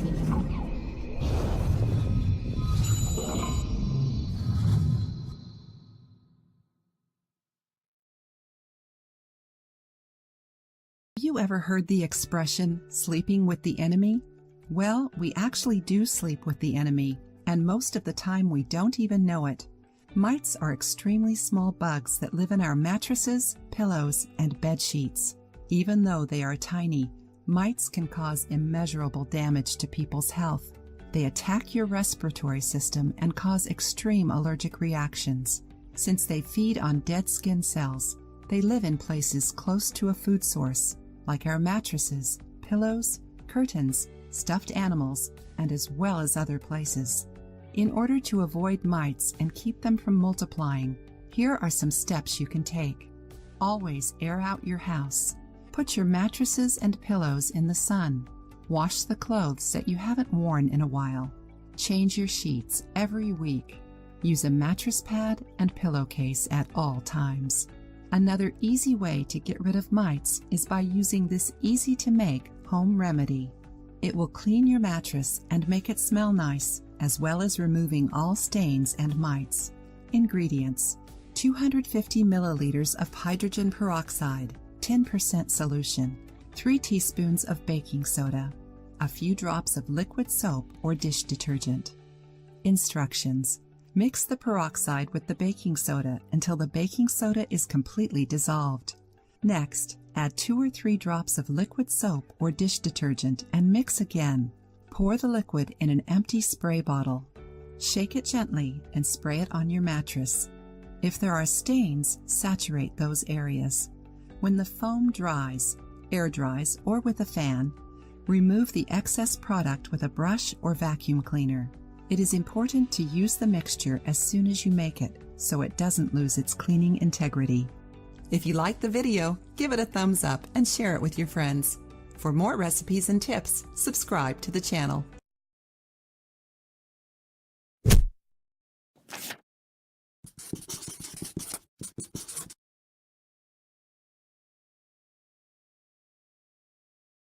Have you ever heard the expression, sleeping with the enemy? Well, we actually do sleep with the enemy, and most of the time we don't even know it. Mites are extremely small bugs that live in our mattresses, pillows, and bed sheets. Even though they are tiny, mites can cause immeasurable damage to people's health. They attack your respiratory system and cause extreme allergic reactions. Since they feed on dead skin cells, they live in places close to a food source, like our mattresses, pillows, curtains, stuffed animals, and as well as other places. In order to avoid mites and keep them from multiplying, here are some steps you can take. Always air out your house. Put your mattresses and pillows in the sun. Wash the clothes that you haven't worn in a while. Change your sheets every week. Use a mattress pad and pillowcase at all times. Another easy way to get rid of mites is by using this easy-to-make home remedy. It will clean your mattress and make it smell nice, as well as removing all stains and mites. Ingredients: 250 milliliters of hydrogen peroxide, 10% solution, 3 teaspoons of baking soda, a few drops of liquid soap or dish detergent. Instructions: mix the peroxide with the baking soda until the baking soda is completely dissolved. Next, add 2 or 3 drops of liquid soap or dish detergent and mix again. Pour the liquid in an empty spray bottle. Shake it gently and spray it on your mattress. If there are stains, saturate those areas. When the foam dries, air dries, or with a fan, remove the excess product with a brush or vacuum cleaner. It is important to use the mixture as soon as you make it, so it doesn't lose its cleaning integrity. If you liked the video, give it a thumbs up and share it with your friends. For more recipes and tips, subscribe to the channel.